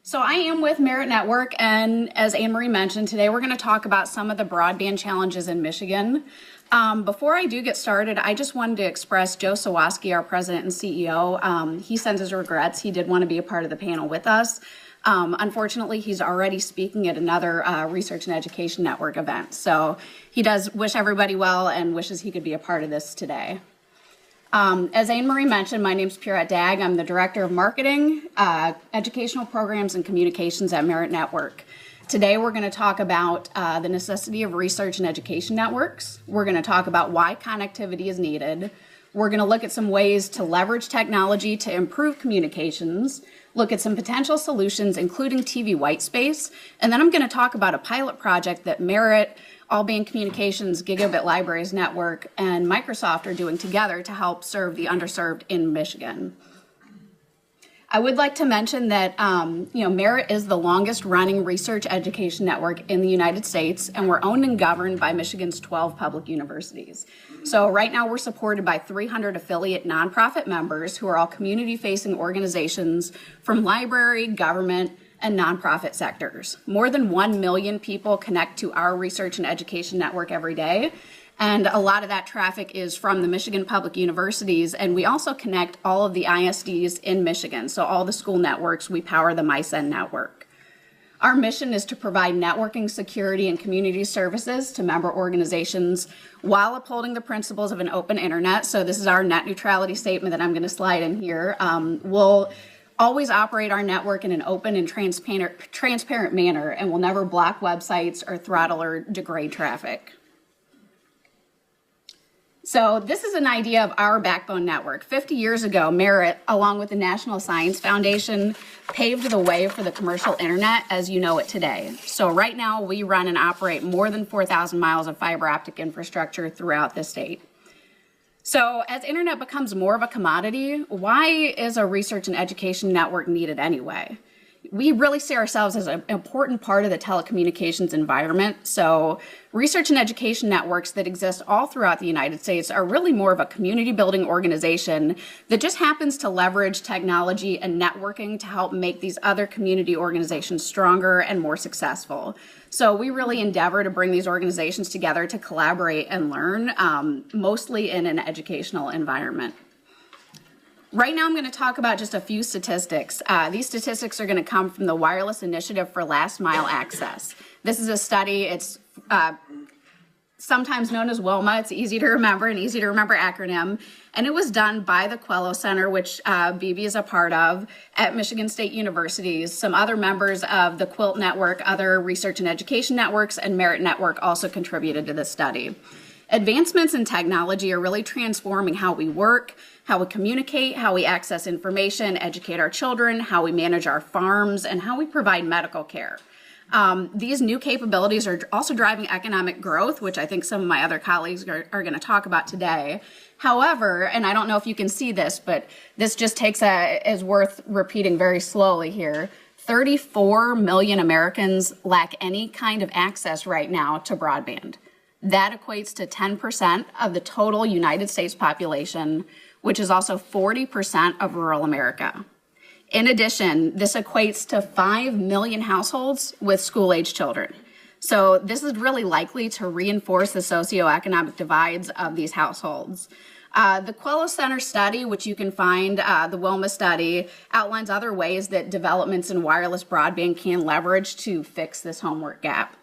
So I am with Merit Network, and as Anne Marie mentioned, today we're going to talk about some of the broadband challenges in Michigan. Before I do get started, I just wanted to express Joe Sawaski, our president and CEO. He sends his regrets. He did want to be a part of the panel with us. Unfortunately, he's already speaking at another Research and Education Network event. So he does wish everybody well and wishes he could be a part of this today. As Anne Marie mentioned, my name is Pierrette Dagg. I'm the Director of Marketing, Educational Programs and Communications at Merit Network. Today we're going to talk about the necessity of research and education networks. We're going to talk about why connectivity is needed. We're going to look at some ways to leverage technology to improve communications, look at some potential solutions, including TV white space, and then I'm going to talk about a pilot project that Merit, Broadband Communications, Gigabit Libraries Network, and Microsoft are doing together to help serve the underserved in Michigan. I would like to mention that Merit is the longest running research education network in the United States, and we're owned and governed by Michigan's 12 public universities. So right now we're supported by 300 affiliate nonprofit members who are all community-facing organizations from library, government, and nonprofit sectors. More than 1 million people connect to our research and education network every day, and a lot of that traffic is from the Michigan public universities, and we also connect all of the ISDs in Michigan. So all the school networks, we power the MySend network. Our mission is to provide networking, security, and community services to member organizations while upholding the principles of an open internet. So this is our net neutrality statement that I'm going to slide in here. We'll always operate our network in an open and transparent manner, and will never block websites or throttle or degrade traffic. So this is an idea of our backbone network. 50 years ago, Merit, along with the National Science Foundation, paved the way for the commercial internet as you know it today. So right now, we run and operate more than 4,000 miles of fiber optic infrastructure throughout the state. So as internet becomes more of a commodity, why is a research and education network needed anyway? We really see ourselves as an important part of the telecommunications environment. So research and education networks that exist all throughout the United States are really more of a community building organization that just happens to leverage technology and networking to help make these other community organizations stronger and more successful. So we really endeavor to bring these organizations together to collaborate and learn, mostly in an educational environment. Right now, I'm going to talk about just a few statistics. These statistics are going to come from the Wireless Initiative for Last Mile Access. This is a study. It's sometimes known as WILMA. It's easy to remember, an easy to remember acronym. And it was done by the Quello Center, which BB is a part of, at Michigan State University. Some other members of the QUILT Network, other research and education networks, and Merit Network also contributed to this study. Advancements in technology are really transforming how we work, how we communicate, how we access information, educate our children, how we manage our farms, and how we provide medical care. These new capabilities are also driving economic growth, which I think some of my other colleagues are going to talk about today. However, and I don't know if you can see this, but this just is worth repeating very slowly here. 34 million Americans lack any kind of access right now to broadband. That equates to 10% of the total United States population, which is also 40% of rural America. In addition, this equates to 5 million households with school-age children. So this is really likely to reinforce the socioeconomic divides of these households. The Quello Center study, which you can find, the WILMA study, outlines other ways that developments in wireless broadband can leverage to fix this homework gap.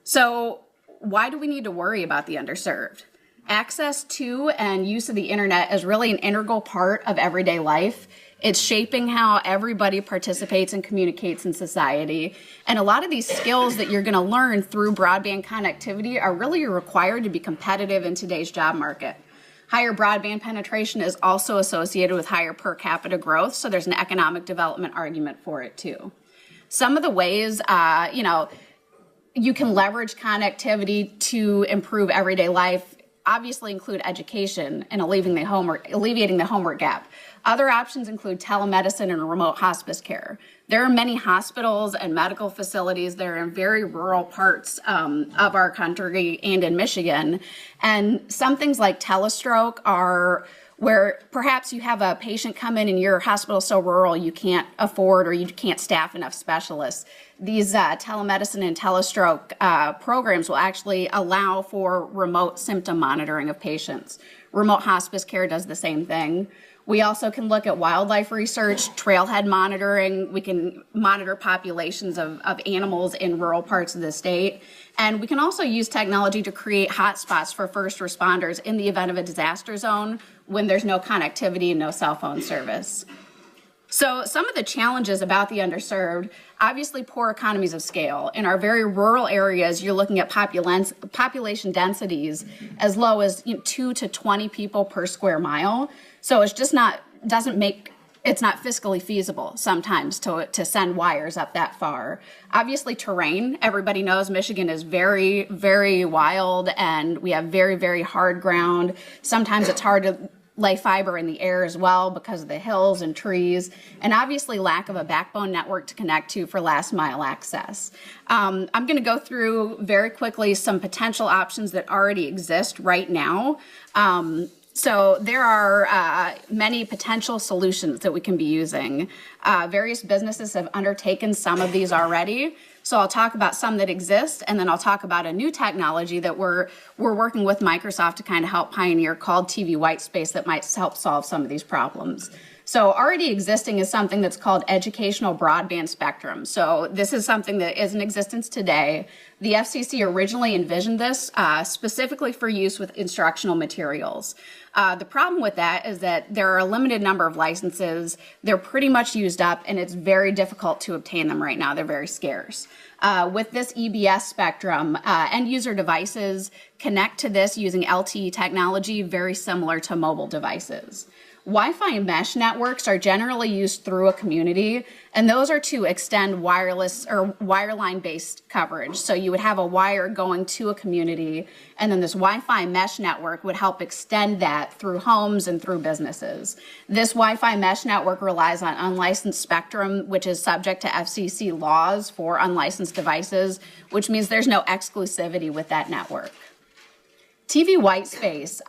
So why do we need to worry about the underserved? Access to and use of the internet is really an integral part of everyday life. It's shaping how everybody participates and communicates in society. And a lot of these skills that you're going to learn through broadband connectivity are really required to be competitive in today's job market. Higher broadband penetration is also associated with higher per capita growth, so there's an economic development argument for it too. Some of the ways, you can leverage connectivity to improve everyday life obviously include education and alleviating the homework gap. Other options include telemedicine and remote hospice care. There are many hospitals and medical facilities that are in very rural parts of our country and in Michigan. And some things like telestroke are where perhaps you have a patient come in and your hospital is so rural you can't afford or you can't staff enough specialists. These telemedicine and telestroke programs will actually allow for remote symptom monitoring of patients. Remote hospice care does the same thing. We also can look at wildlife research, trailhead monitoring. We can monitor populations of animals in rural parts of the state. And we can also use technology to create hotspots for first responders in the event of a disaster zone when there's no connectivity and no cell phone service. So some of the challenges about the underserved, obviously poor economies of scale. In our very rural areas, you're looking at population densities as low as 2 to 20 people per square mile. So it's just not, it's not fiscally feasible sometimes to send wires up that far. Obviously terrain, everybody knows Michigan is very, very wild and we have very, very hard ground. Sometimes it's hard to lay fiber in the air as well because of the hills and trees, and obviously lack of a backbone network to connect to for last mile access. I'm going to go through very quickly some potential options that already exist right now. So there are many potential solutions that we can be using. Various businesses have undertaken some of these already. So I'll talk about some that exist, and then I'll talk about a new technology that we're working with Microsoft to kind of help pioneer called TV Whitespace that might help solve some of these problems. So already existing is something that's called educational broadband spectrum. So this is something that is in existence today. The FCC originally envisioned this specifically for use with instructional materials. The problem with that is that there are a limited number of licenses. They're pretty much used up, and it's very difficult to obtain them right now. They're very scarce. With this EBS spectrum, end user devices connect to this using LTE technology, very similar to mobile devices. Wi-Fi mesh networks are generally used through a community, and those are to extend wireless or wireline-based coverage. So you would have a wire going to a community, and then this Wi-Fi mesh network would help extend that through homes and through businesses. This Wi-Fi mesh network relies on unlicensed spectrum, which is subject to FCC laws for unlicensed devices, which means there's no exclusivity with that network. TV Whitespace,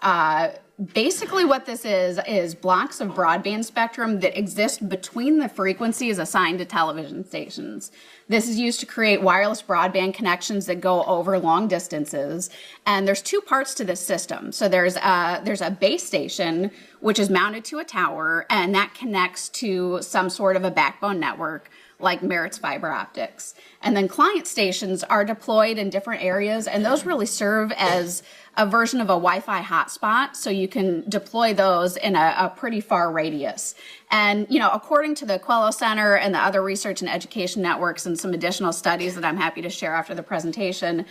basically what this is blocks of broadband spectrum that exist between the frequencies assigned to television stations. This is used to create wireless broadband connections that go over long distances. And there's two parts to this system. So there's a base station, which is mounted to a tower, and that connects to some sort of a backbone network like Merit's fiber optics. And then client stations are deployed in different areas, and those really serve as a version of a Wi-Fi hotspot, so you can deploy those in a pretty far radius. And, according to the Quello Center and the other research and education networks and some additional studies that I'm happy to share after the presentation,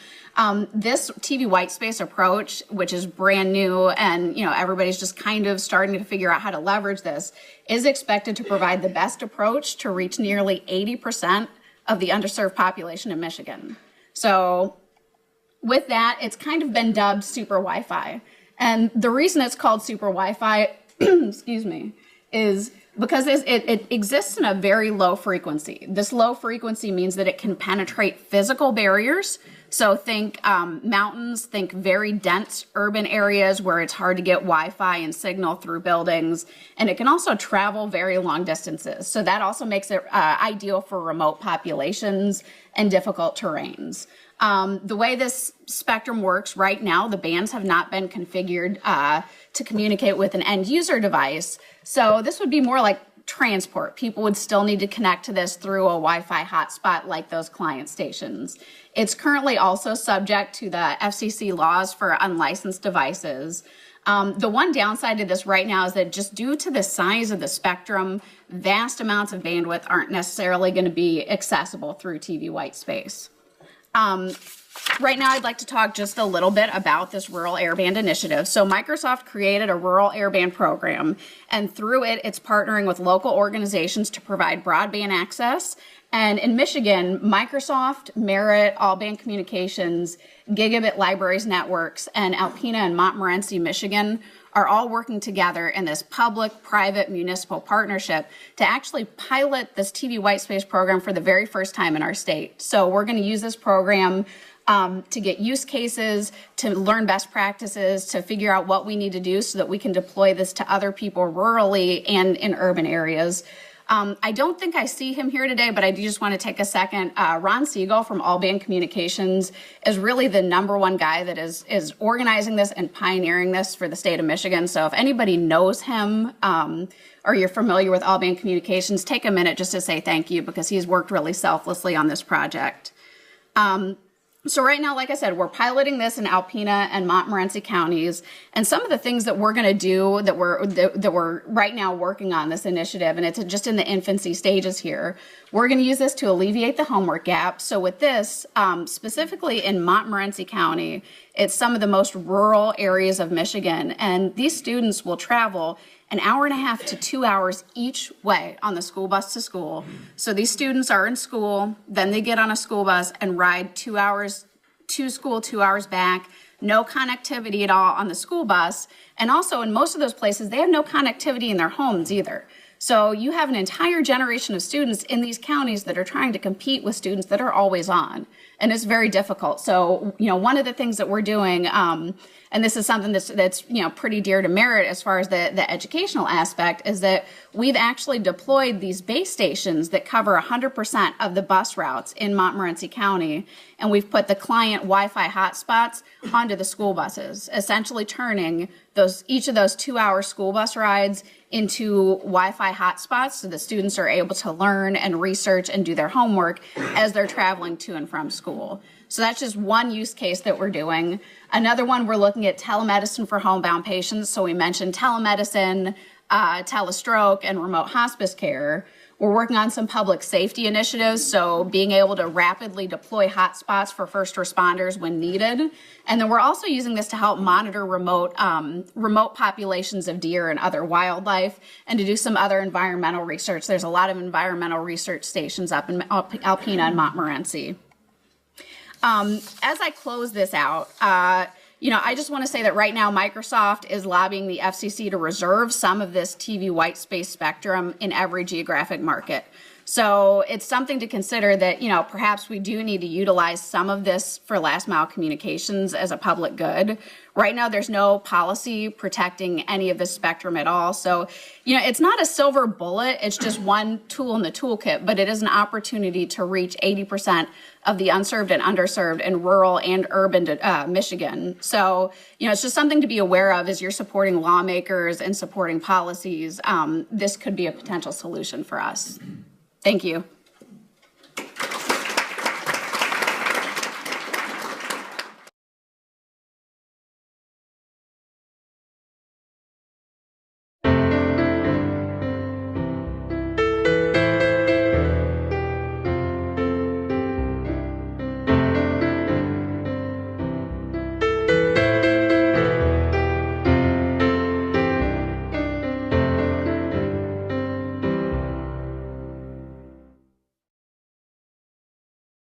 this TV Whitespace approach, which is brand new and, everybody's just kind of starting to figure out how to leverage this, is expected to provide the best approach to reach nearly 80% of the underserved population in Michigan. So with that, it's kind of been dubbed super Wi-Fi. And the reason it's called super Wi-Fi, is because it exists in a very low frequency. This low frequency means that it can penetrate physical barriers. So think mountains, think very dense urban areas where it's hard to get Wi-Fi and signal through buildings. And it can also travel very long distances. So that also makes it ideal for remote populations and difficult terrains. The way this spectrum works right now, the bands have not been configured to communicate with an end user device. So this would be more like transport. People would still need to connect to this through a Wi-Fi hotspot like those client stations. It's currently also subject to the FCC laws for unlicensed devices. The one downside to this right now is that just due to the size of the spectrum, vast amounts of bandwidth aren't necessarily going to be accessible through TV Whitespace. Right now, I'd like to talk just a little bit about this Rural Airband Initiative. So Microsoft created a Rural Airband program, and through it, it's partnering with local organizations to provide broadband access. And in Michigan, Microsoft, Merit, All-Band Communications, Gigabit Libraries Networks, and Alpena and Montmorency, Michigan, are all working together in this public-private municipal partnership to actually pilot this TV Whitespace program for the very first time in our state. So we're going to use this program to get use cases, to learn best practices, to figure out what we need to do so that we can deploy this to other people rurally and in urban areas. I don't think I see him here today, but I do just want to take a second. Ron Siegel from All Band Communications is really the #1 guy that is organizing this and pioneering this for the state of Michigan. So if anybody knows him or you're familiar with All Band Communications, take a minute just to say thank you, because he's worked really selflessly on this project. So right now, like I said, we're piloting this in Alpena and Montmorency counties, and some of the things that we're going to do that we're right now working on this initiative, and it's just in the infancy stages here. We're going to use this to alleviate the homework gap. So with this, specifically in Montmorency County, it's some of the most rural areas of Michigan, and these students will travel an hour and a half to 2 hours each way on the school bus to school. So these students are in school, then they get on a school bus and ride 2 hours to school, 2 hours back, no connectivity at all on the school bus. And also in most of those places, they have no connectivity in their homes either. So you have an entire generation of students in these counties that are trying to compete with students that are always on. And it's very difficult. So, one of the things that we're doing, and this is something that's pretty dear to Merritt as far as the educational aspect, is that we've actually deployed these base stations that cover 100% of the bus routes in Montmorency County, and we've put the client Wi-Fi hotspots onto the school buses, essentially turning each of those 2-hour school bus rides into Wi-Fi hotspots so the students are able to learn and research and do their homework as they're traveling to and from school. So that's just one use case that we're doing. Another one, we're looking at telemedicine for homebound patients. So we mentioned telemedicine, telestroke, and remote hospice care. We're working on some public safety initiatives, so being able to rapidly deploy hotspots for first responders when needed. And then we're also using this to help monitor remote populations of deer and other wildlife, and to do some other environmental research. There's a lot of environmental research stations up in Alpena and Montmorency. As I close this out, I just want to say that right now Microsoft is lobbying the FCC to reserve some of this TV white space spectrum in every geographic market. So it's something to consider that, perhaps we do need to utilize some of this for last mile communications as a public good. Right now, there's no policy protecting any of this spectrum at all. So, it's not a silver bullet. It's just one tool in the toolkit, but it is an opportunity to reach 80% of the unserved and underserved in rural and urban Michigan. So, it's just something to be aware of as you're supporting lawmakers and supporting policies. This could be a potential solution for us. Thank you.